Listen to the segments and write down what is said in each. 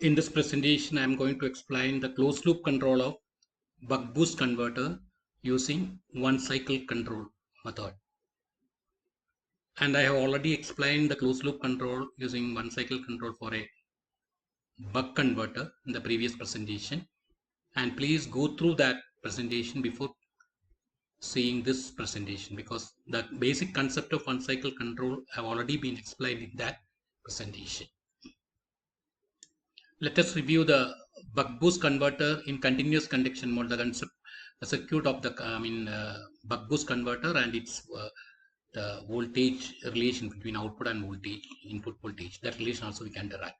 In this presentation, I am going to explain the closed loop control of buck boost converter using one cycle control method. And I have already explained the closed loop control using one cycle control for a buck converter in the previous presentation. And please go through that presentation before seeing this presentation, because the basic concept of one cycle control have already been explained in that presentation. Let us review the buck boost converter in continuous conduction mode, the circuit of the buck boost converter and its the voltage relation between output and voltage, input voltage. That relation also we can derive.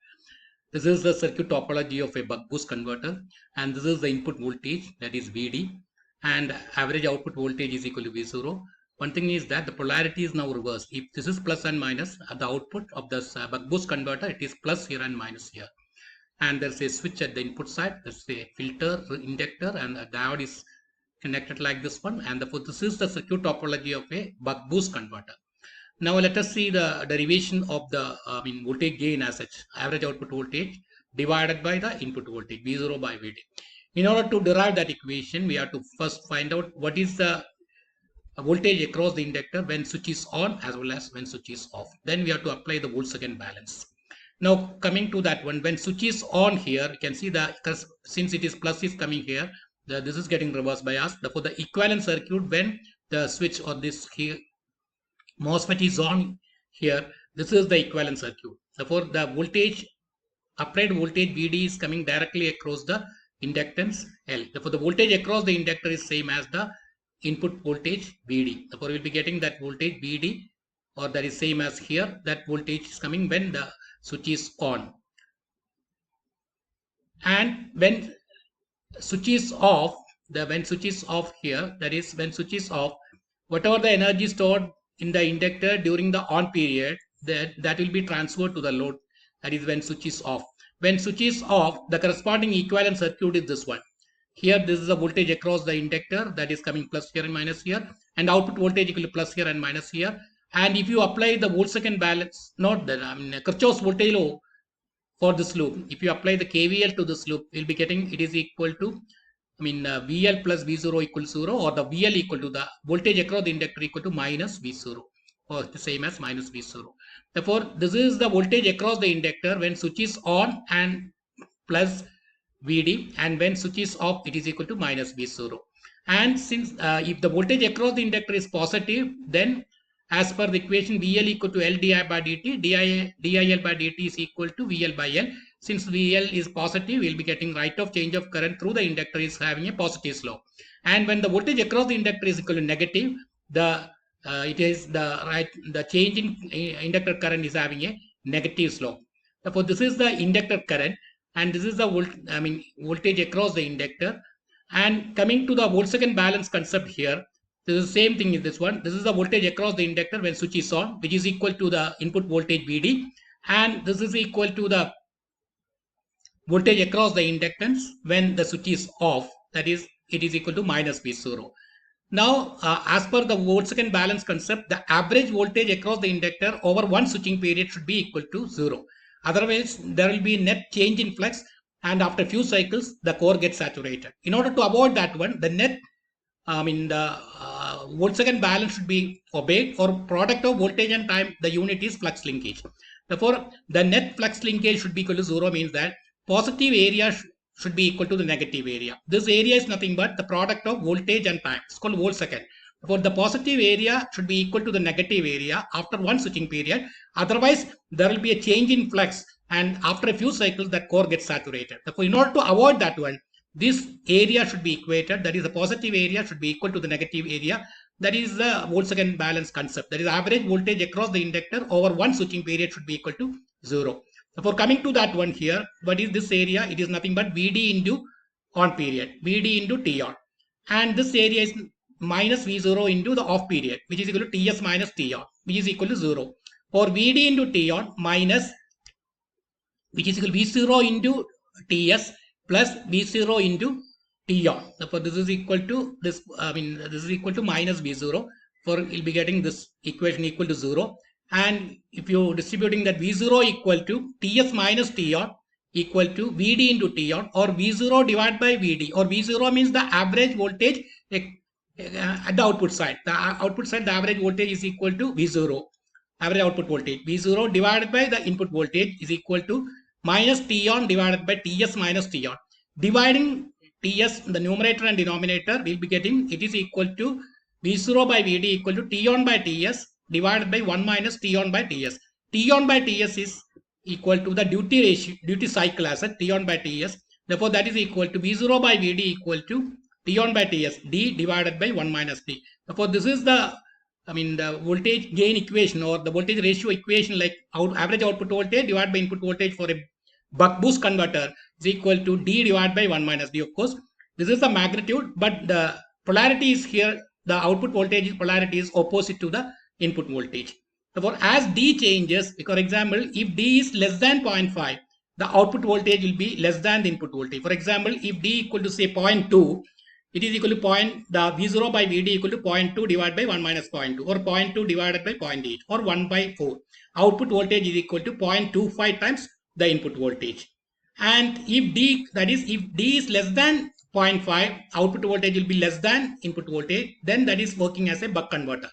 This is the circuit topology of a buck boost converter, and this is the input voltage, that is VD, and average output voltage is equal to V0. One thing is that the polarity is now reversed. If this is plus and minus at the output of this buck boost converter, it is plus here and minus here. And there's a switch at the input side. There's a filter, inductor, and a diode is connected like this one. And therefore, this is the circuit topology of a buck boost converter. Now let us see the derivation of the voltage gain as such, average output voltage divided by the input voltage, V0 by VD. In order to derive that equation, we have to first find out what is the voltage across the inductor when switch is on as well as when switch is off. Then we have to apply the volt-second balance. Now coming to that one, when switch is on here, you can see that since it is plus is coming here, this is getting reversed by us. Therefore, the equivalent circuit when the switch or this here MOSFET is on here, this is the equivalent circuit. Therefore, the voltage, applied voltage VD is coming directly across the inductance L. Therefore, the voltage across the inductor is same as the input voltage VD. Therefore, we will be getting that voltage VD, or that is same as here, that voltage is coming when the switch is on. And when switch is off, when switch is off here, that is when switch is off, whatever the energy stored in the inductor during the on period, that will be transferred to the load. That is when switch is off. When switch is off, the corresponding equivalent circuit is this one. Here, this is the voltage across the inductor, that is coming plus here and minus here, and output voltage equal to plus here and minus here. And if you apply the volt-second balance, not the Kirchhoff's voltage law for this loop, if you apply the KVL to this loop, you'll be getting it is equal to VL plus V0 equals 0, or the VL equal to the voltage across the inductor equal to minus V0, or the same as minus V0. Therefore, this is the voltage across the inductor when switch is on and plus VD, and when switch is off, it is equal to minus V0. And since if the voltage across the inductor is positive, then as per the equation, VL equal to L di by dt, DIL by dt is equal to VL by L. Since VL is positive, we'll be getting rate of change of current through the inductor is having a positive slope. And when the voltage across the inductor is equal to negative, the change in inductor current is having a negative slope. Therefore, this is the inductor current, and this is the voltage across the inductor. And coming to the volt-second balance concept here, this is the same thing in this one. This is the voltage across the inductor when switch is on, which is equal to the input voltage VD, and this is equal to the voltage across the inductance when the switch is off, that is, it is equal to minus V0. Now, as per the volt-second balance concept, the average voltage across the inductor over one switching period should be equal to 0. Otherwise, there will be net change in flux, and after few cycles, the core gets saturated. In order to avoid that one, the net volt-second balance should be obeyed. For product of voltage and time, the unit is flux linkage. Therefore, the net flux linkage should be equal to 0, means that positive area should be equal to the negative area. This area is nothing but the product of voltage and time. It's called volt-second. Therefore, the positive area should be equal to the negative area after one switching period. Otherwise, there will be a change in flux, and after a few cycles, that core gets saturated. Therefore, in order to avoid that one, this area should be equated. That is, the positive area should be equal to the negative area. That is the volt-second balance concept. That is, average voltage across the inductor over one switching period should be equal to 0. Therefore, coming to that one here, what is this area? It is nothing but VD into on period, VD into T on. And this area is minus V0 into the off period, which is equal to TS minus T on, which is equal to 0. Or VD into T on minus, which is equal to V0 into TS plus V0 into T on. Therefore, this is equal to this, this is equal to minus V0. For you'll be getting this equation equal to 0. And if you're distributing that V0 equal to Ts minus T on, equal to Vd into T on, or V0 divided by Vd, or V0 means the average voltage at the output side. The output side, the average voltage is equal to V0, average output voltage. V0 divided by the input voltage is equal to minus T on divided by Ts minus T on. Dividing Ts, the numerator and denominator, we'll be getting it is equal to V0 by Vd equal to T on by Ts divided by 1 minus T on by Ts. T on by Ts is equal to the duty ratio, duty cycle as a T on by Ts. Therefore, that is equal to V0 by Vd equal to T on by Ts, D divided by 1 minus D. Therefore, this is the the voltage gain equation or the voltage ratio equation, like average output voltage divided by input voltage for a buck boost converter is equal to D divided by 1 minus D. Of course, this is the magnitude, but the polarity is here. The output voltage polarity is opposite to the input voltage. Therefore, as D changes, for example, if D is less than 0.5, the output voltage will be less than the input voltage. For example, if D equal to say 0.2, it is equal to the V0 by Vd equal to 0.2 divided by 1 minus 0.2, or 0.2 divided by 0.8, or 1 by 4. Output voltage is equal to 0.25 times the input voltage. And if D, that is, if D is less than 0.5, output voltage will be less than input voltage, then that is working as a buck converter.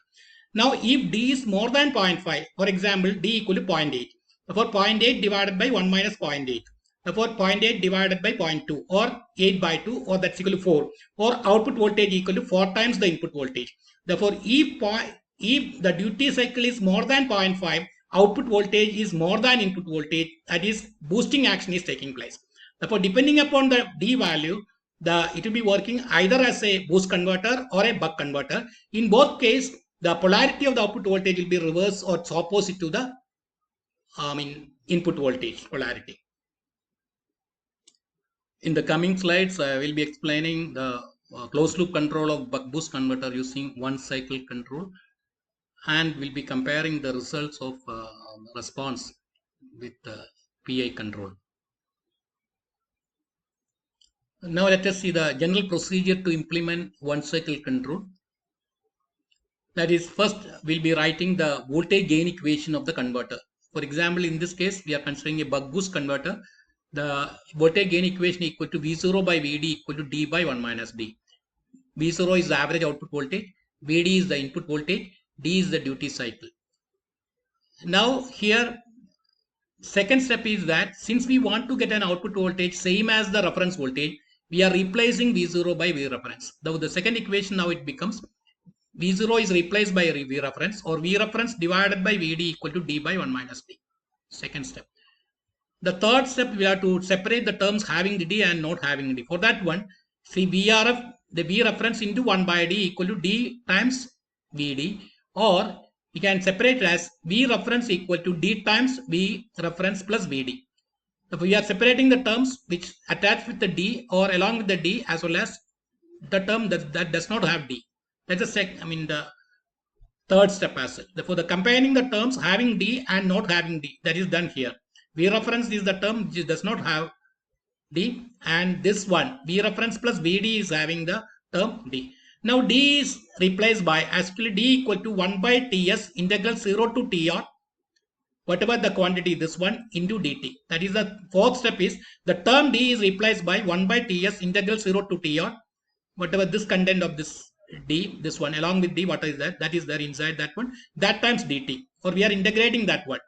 Now, if D is more than 0.5, for example, D equal to 0.8, therefore 0.8 divided by 1 minus 0.8, therefore 0.8 divided by 0.2, or 8 by 2, or that's equal to 4, or output voltage equal to 4 times the input voltage. Therefore, if the duty cycle is more than 0.5, output voltage is more than input voltage, that is, boosting action is taking place. Therefore, depending upon the D value, it will be working either as a boost converter or a buck converter. In both cases, the polarity of the output voltage will be reverse or it's opposite to the input voltage polarity. In the coming slides, I will be explaining the closed loop control of buck boost converter using one cycle control, and we'll be comparing the results of response with PI control. Now let us see the general procedure to implement one cycle control. That is, first we'll be writing the voltage gain equation of the converter. For example, in this case, we are considering a buck boost converter. The voltage gain equation equal to V0 by Vd equal to D by 1 minus D. V0 is the average output voltage, Vd is the input voltage, D is the duty cycle. Now here, second step is that since we want to get an output voltage same as the reference voltage, we are replacing V0 by V reference. Now the second equation, now it becomes V0 is replaced by V reference, or V reference divided by Vd equal to D by 1 minus D. Second step. The third step, we have to separate the terms having the D and not having D. For that one, see VRF, the V reference into 1 by D equal to D times Vd, or we can separate it as V reference equal to D times V reference plus Vd. So we are separating the terms which attach with the D or along with the D, as well as the term that does not have D. That's the third step as such. Therefore, the comparing the terms having D and not having D, that is done here. V reference is the term which does not have D, and this one, V reference plus Vd, is having the term D. Now D is replaced by actually D equal to 1 by Ts integral 0 to Tr, whatever the quantity, this one, into dt. That is the fourth step, is the term D is replaced by 1 by Ts integral 0 to Tr, whatever this content of this D, this one along with D, what is that is there inside that one, that times dt, or we are integrating that one.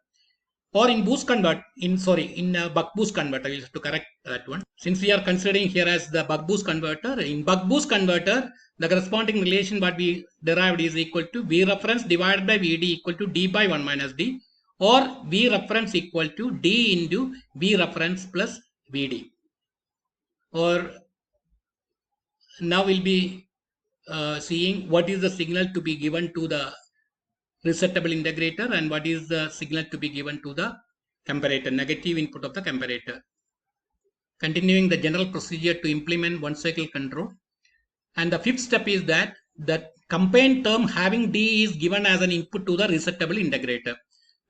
Or in buck boost converter, we have to correct that one. Since we are considering here as the buck boost converter, in buck boost converter, the corresponding relation what we derived is equal to V reference divided by Vd equal to D by 1 minus D, or V reference equal to D into V reference plus Vd. Or now we'll be seeing what is the signal to be given to the resettable integrator and what is the signal to be given to the comparator, negative input of the comparator. Continuing the general procedure to implement one cycle control. And the fifth step is that the combined term having D is given as an input to the resettable integrator.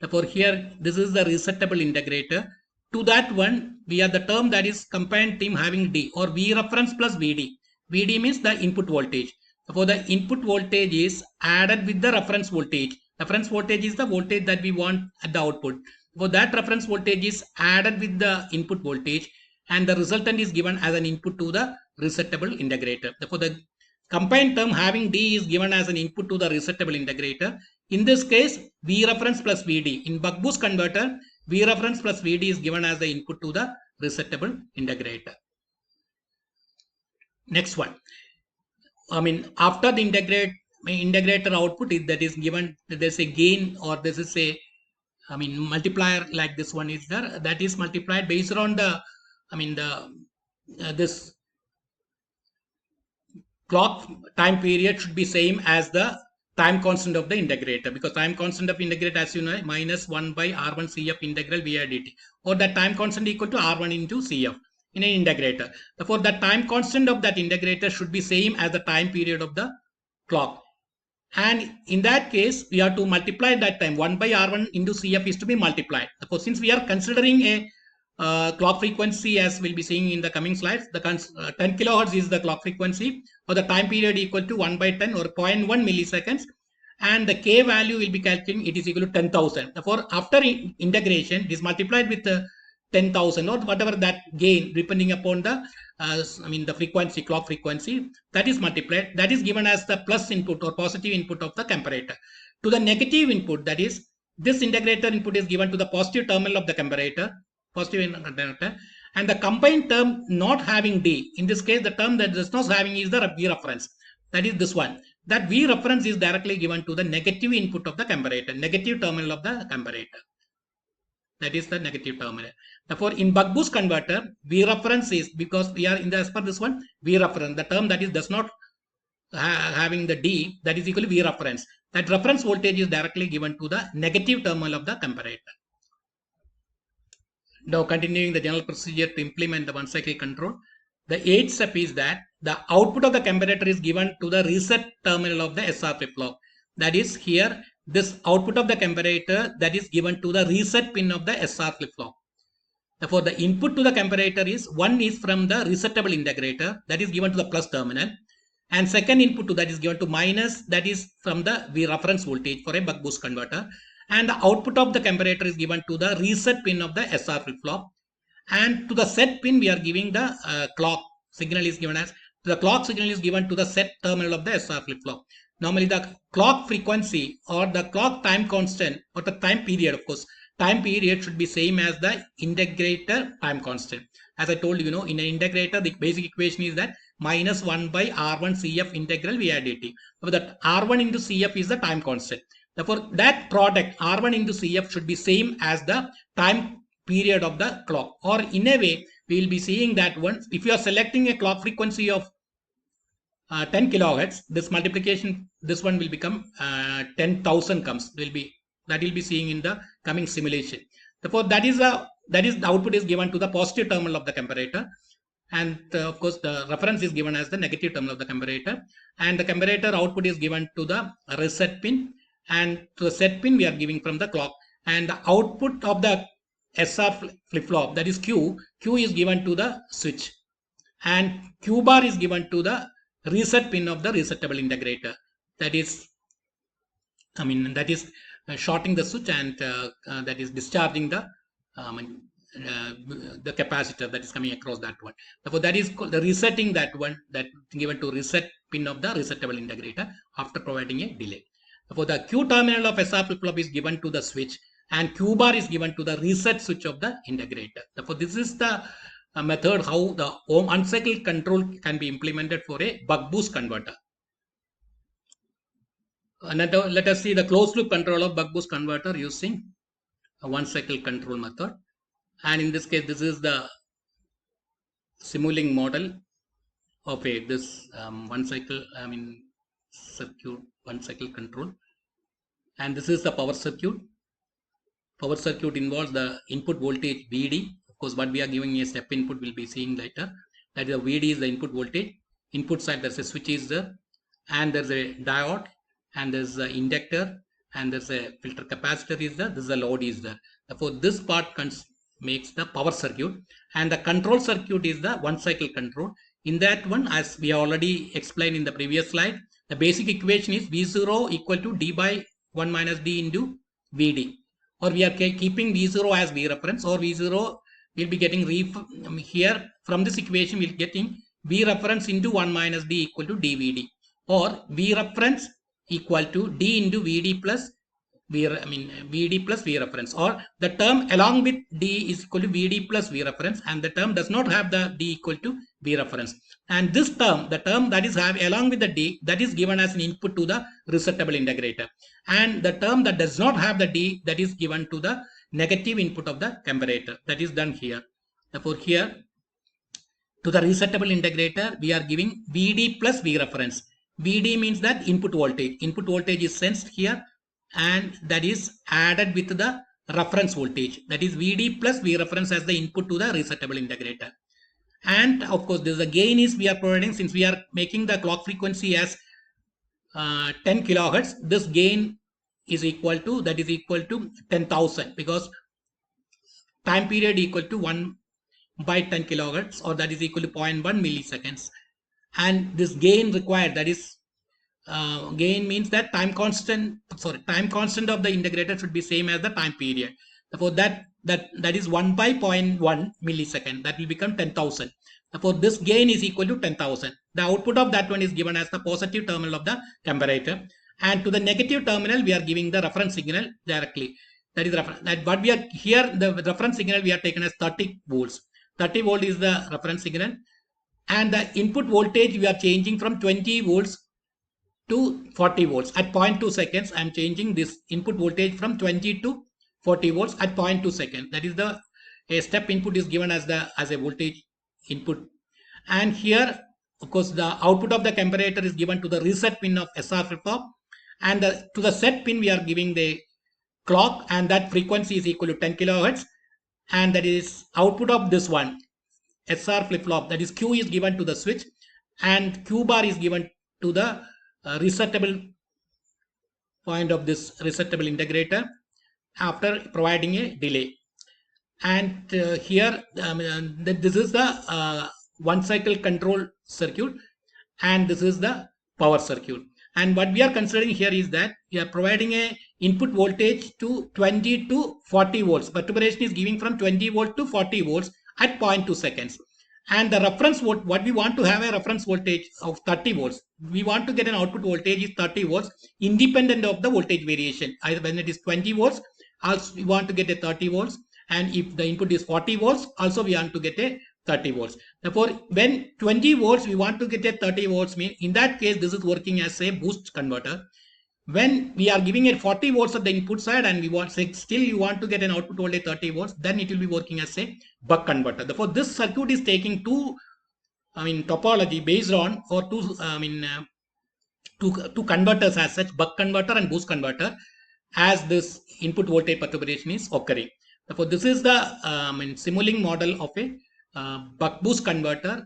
Therefore, here this is the resettable integrator. To that one, we have the term that is combined term having D, or V reference plus Vd. Vd means the input voltage. Therefore, the input voltage is added with the reference voltage. Reference voltage is the voltage that we want at the output. For that reference voltage is added with the input voltage, and the resultant is given as an input to the resettable integrator. Therefore, the combined term having D is given as an input to the resettable integrator. In this case, V reference plus VD. In buck boost converter, V reference plus VD is given as the input to the resettable integrator. Next one. After the integrator output is that is given, there's a gain, or this is a multiplier like this one is there, that is multiplied based on the this clock time period should be same as the time constant of the integrator, because time constant of integrator, as you know, minus 1 by R1 CF integral VI dt, or that time constant equal to R1 into CF in an integrator. Therefore, the time constant of that integrator should be same as the time period of the clock. And in that case, we have to multiply that time. 1 by R1 into CF is to be multiplied. Therefore, since we are considering a clock frequency, as we'll be seeing in the coming slides, the 10 kilohertz is the clock frequency, or the time period equal to 1 by 10 or 0.1 milliseconds, and the K value will be calculating, it is equal to 10,000. Therefore, after integration, it is multiplied with 10,000 or whatever that gain, depending upon the the frequency, clock frequency, that is multiplied. That is given as the plus input or positive input of the comparator. To the negative input, that is, this integrator input is given to the positive terminal of the comparator, and the combined term not having D. In this case, the term that does not having is the V reference. That is this one. That V reference is directly given to the negative input of the comparator, negative terminal of the comparator. That is the negative terminal. Therefore, in buck boost converter, V reference is, because we are in the, as per this one, V reference, the term that is does not having the D, that is equal to V reference. That reference voltage is directly given to the negative terminal of the comparator. Now, continuing the general procedure to implement the one cycle control, the 8th step is that the output of the comparator is given to the reset terminal of the SR flip-flop. That is, here, this output of the comparator that is given to the reset pin of the SR flip-flop. Therefore, the input to the comparator is, one is from the resettable integrator, that is given to the plus terminal, and second input to that is given to minus, that is from the V reference voltage for a buck boost converter, and the output of the comparator is given to the reset pin of the SR flip-flop, and to the set pin we are giving the clock signal is given as, the clock signal is given to the set terminal of the SR flip-flop. Normally, the clock frequency or the clock time constant or the time period, of course, time period should be same as the integrator time constant. As I told you, in an integrator, the basic equation is that minus 1 by R1 CF integral VI dt. So that R1 into CF is the time constant. Therefore, that product R1 into CF should be same as the time period of the clock. Or in a way, we will be seeing that once, if you are selecting a clock frequency of 10 kilohertz, this multiplication, this one will become 10,000 comes. That will be seeing in the coming simulation. Therefore, that is the output is given to the positive terminal of the comparator, and of course the reference is given as the negative terminal of the comparator, and the comparator output is given to the reset pin, and to the set pin we are giving from the clock, and the output of the SR flip-flop, that is Q is given to the switch, and Q bar is given to the reset pin of the resettable integrator. That is, shorting the switch, and that is discharging the capacitor that is coming across that one. Therefore, that is the resetting, that one that given to reset pin of the resettable integrator after providing a delay. Therefore, the Q terminal of SR flip-flop is given to the switch, and Q bar is given to the reset switch of the integrator. Therefore, this is the method how the uncycled control can be implemented for a buck boost converter. Let us see the closed loop control of buck boost converter using a one cycle control method. And in this case, this is the simulating model of this one cycle circuit, one cycle control. And this is the power circuit. Power circuit involves the input voltage VD. Of course, what we are giving a step input will be seeing later. That is, the VD is the input voltage. Input side, there's a switch is there, and there's a diode, and there's an inductor, and there's a filter capacitor is there. This is a load is there. Therefore, this part makes the power circuit, and the control circuit is the one cycle control. In that one, as we already explained in the previous slide, the basic equation is V0 equal to D by 1 minus D into VD, or we are keeping V0 as V reference, or V0 will be getting here from this equation we'll getting V reference into 1 minus D equal to dVd, or V reference equal to D into Vd plus Vd plus V reference, or the term along with D is equal to Vd plus V reference, and the term does not have the D equal to V reference. And this term, the term that is have along with the D, that is given as an input to the resettable integrator, and the term that does not have the D, that is given to the negative input of the comparator. That is done here. Therefore, here to the resettable integrator, we are giving Vd plus V reference. Vd means that input voltage. Input voltage is sensed here, and that is added with the reference voltage. That is Vd plus V reference as the input to the resettable integrator. And of course, this is the gain is we are providing, since we are making the clock frequency as 10 kilohertz. This gain is equal to, that is equal to 10,000, because time period equal to 1 by 10 kilohertz, or that is equal to 0.1 milliseconds. And this gain required, that is gain means that time constant of the integrator should be same as the time period. Therefore, that is 1 by 0.1 millisecond. That will become 10,000. Therefore, this gain is equal to 10,000. The output of that one is given as the positive terminal of the comparator, and to the negative terminal we are giving the reference signal directly. That is reference. But we are here, the reference signal we are taken as 30 volts. 30 volt is the reference signal, and the input voltage we are changing from 20 volts to 40 volts at 0.2 seconds. I am changing this input voltage from 20 to 40 volts at 0.2 seconds. That is the a step input is given as a voltage input. And here, of course, the output of the comparator is given to the reset pin of SR flip-flop, and to the set pin we are giving the clock, and that frequency is equal to 10 kilohertz, and that is output of this one SR flip-flop, that is Q is given to the switch, and Q bar is given to the resettable point of this resettable integrator after providing a delay. And here this is the one cycle control circuit, and this is the power circuit. And what we are considering here is that we are providing a input voltage to 20 to 40 volts. Perturbation is giving from 20 volt to 40 volts at 0.2 seconds. And the reference what we want to have a reference voltage of 30 volts. We want to get an output voltage is 30 volts independent of the voltage variation. Either when it is 20 volts, also we want to get a 30 volts, and if the input is 40 volts, also we want to get a 30 volts. Therefore, when 20 volts we want to get a 30 volts, mean in that case this is working as a boost converter. When we are giving it 40 volts at the input side, and we want still you want to get an output voltage 30 volts, then it will be working as a buck converter. Therefore, this circuit is taking two topology based on two converters as such, buck converter and boost converter, as this input voltage perturbation is occurring. Therefore, this is the simulating model of a buck boost converter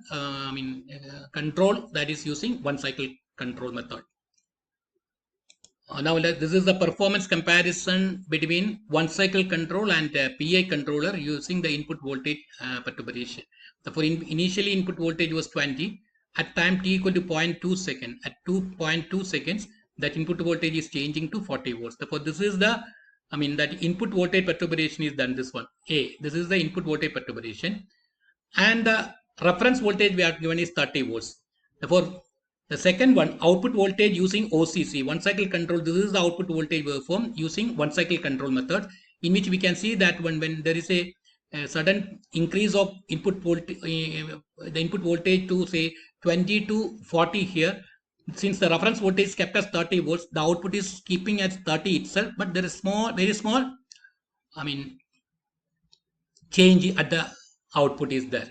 control that is using one cycle control method. Now this is the performance comparison between one cycle control and PI controller using the input voltage perturbation. Therefore, initially input voltage was 20. At time t equal to 0.2 second, at 2.2 seconds, that input voltage is changing to 40 volts. Therefore, this is the that input voltage perturbation is done. This one A. This is the input voltage perturbation, and the reference voltage we are given is 30 volts. Therefore, the second one, output voltage using OCC, one cycle control. This is the output voltage waveform using one cycle control method, in which we can see that when there is a sudden increase of input voltage, the input voltage to say 20 to 40 here, since the reference voltage is kept as 30 volts, the output is keeping as 30 itself, but there is very small, change at the output is there,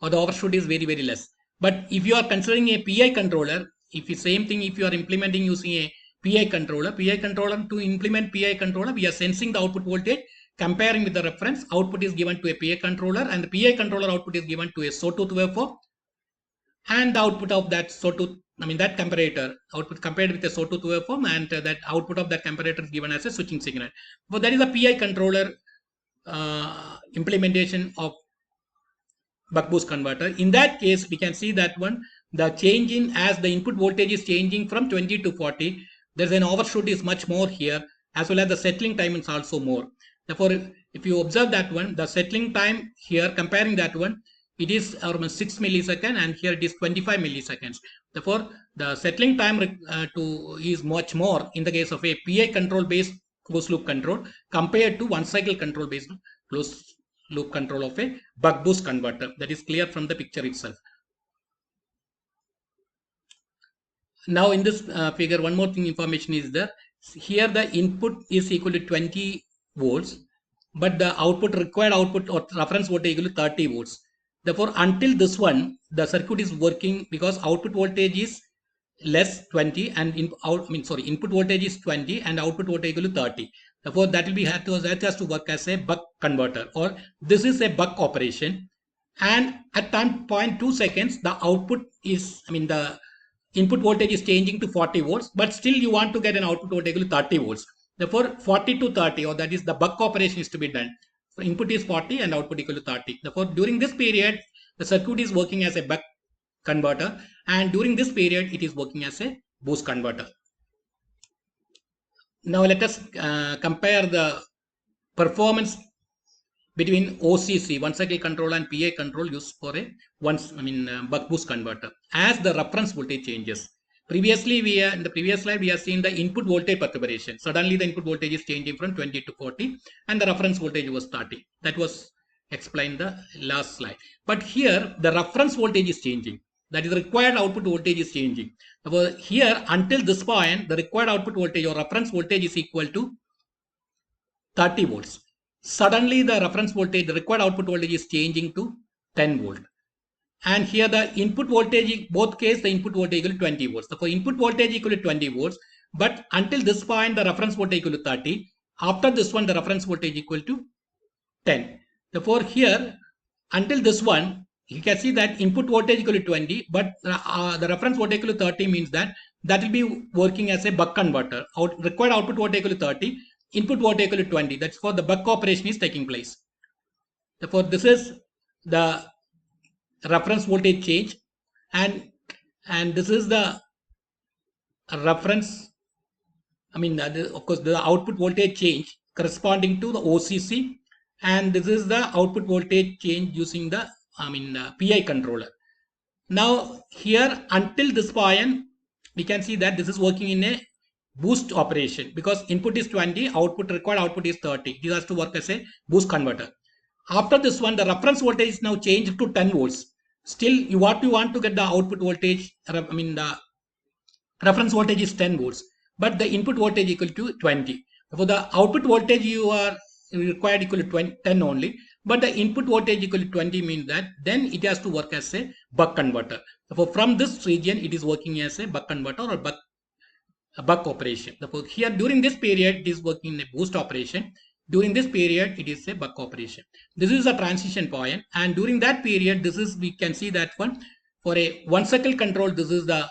or the overshoot is very, very less. But if you are considering a PI controller, if you are implementing using a PI controller to implement PI controller, we are sensing the output voltage, comparing with the reference, output is given to a PI controller, and the PI controller output is given to a sawtooth waveform, and the output of that sawtooth, that comparator output compared with the sawtooth waveform, and that output of that comparator is given as a switching signal. But that is a PI controller implementation of buck boost converter. In that case, we can see that the change in as the input voltage is changing from 20 to 40, there's an overshoot is much more here, as well as the settling time is also more. Therefore, if you observe that one, the settling time here, comparing that one, it is around 6 millisecond and here it is 25 milliseconds. Therefore, the settling time is much more in the case of a PI control based closed loop control compared to one cycle control based closed loop control of a buck boost converter. That is clear from the picture itself. Now in this figure, one more thing information is there. Here the input is equal to 20 volts, but the output, required output or reference voltage equal to 30 volts. Therefore, until this one, the circuit is working because output voltage is less 20 and input voltage is 20 and output voltage equal to 30. Therefore, that has to work as a buck converter, or this is a buck operation. And at 0.2 seconds, the output is, the input voltage is changing to 40 volts, but still you want to get an output voltage equal to 30 volts. Therefore, 40 to 30, or that is the buck operation is to be done. So input is 40 and output equal to 30. Therefore, during this period, the circuit is working as a buck converter, and during this period, it is working as a boost converter. Now let us compare the performance between OCC, one cycle control, and PI control used for a buck boost converter as the reference voltage changes. Previously, in the previous slide, we have seen the input voltage perturbation. Suddenly, the input voltage is changing from 20 to 40, and the reference voltage was 30. That was explained the last slide. But here, the reference voltage is changing. That is, the required output voltage is changing. Here, until this point, the required output voltage or reference voltage is equal to 30 volts. Suddenly, the reference voltage, the required output voltage is changing to 10 volt. And here the input voltage, both case, the input voltage equal to 20 volts. So for input voltage equal to 20 volts, but until this point, the reference voltage equal to 30. After this one, the reference voltage equal to 10. Therefore, here, until this one, you can see that input voltage equal to 20, but the reference voltage equal to 30 means that will be working as a buck converter. Required output voltage equal to 30, input voltage equal to 20. That's for the buck operation is taking place. Therefore, this is the reference voltage change, and this is the reference, of course, the output voltage change corresponding to the OCC, and this is the output voltage change using the PI controller. Now here, until this point, we can see that this is working in a boost operation because input is 20, required output is 30. This has to work as a boost converter. After this one, the reference voltage is now changed to 10 volts. Still, you want to get the output voltage, the reference voltage is 10 volts, but the input voltage equal to 20. For the output voltage you are required equal to 10 only, but the input voltage equal to 20 means that then it has to work as a buck converter. Therefore, from this region, it is working as a buck converter or buck operation. Therefore, here during this period, it is working in a boost operation. During this period, it is a buck operation. This is a transition point, and during that period, we can see that one for a one cycle control. This is the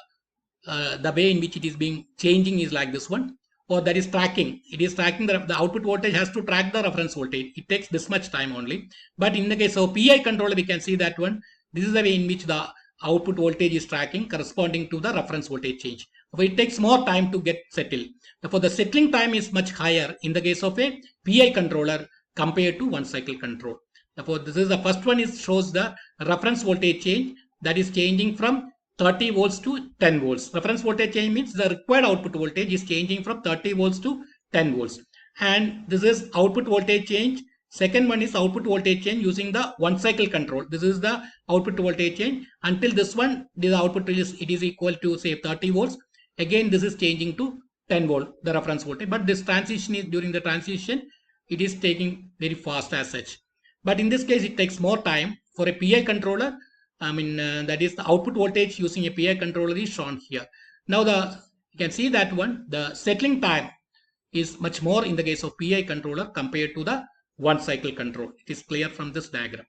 way in which it is being changing is like this one, or that is tracking. It is tracking the output voltage has to track the reference voltage. It takes this much time only. But in the case of PI controller, we can see that one. This is the way in which the output voltage is tracking corresponding to the reference voltage change. So it takes more time to get settled. Therefore, the settling time is much higher in the case of a PI controller compared to one cycle control. Therefore, this is the first one shows the reference voltage change that is changing from 30 volts to 10 volts. Reference voltage change means the required output voltage is changing from 30 volts to 10 volts. And this is output voltage change. Second one is output voltage change using the one cycle control. This is the output voltage change. Until this one, the output is equal to say 30 volts. Again, this is changing to 10 volt, the reference voltage. But this transition is during the transition, it is taking very fast as such. But in this case, it takes more time for a PI controller. That is the output voltage using a PI controller is shown here. Now you can see that one, the settling time is much more in the case of PI controller compared to the one cycle control. It is clear from this diagram.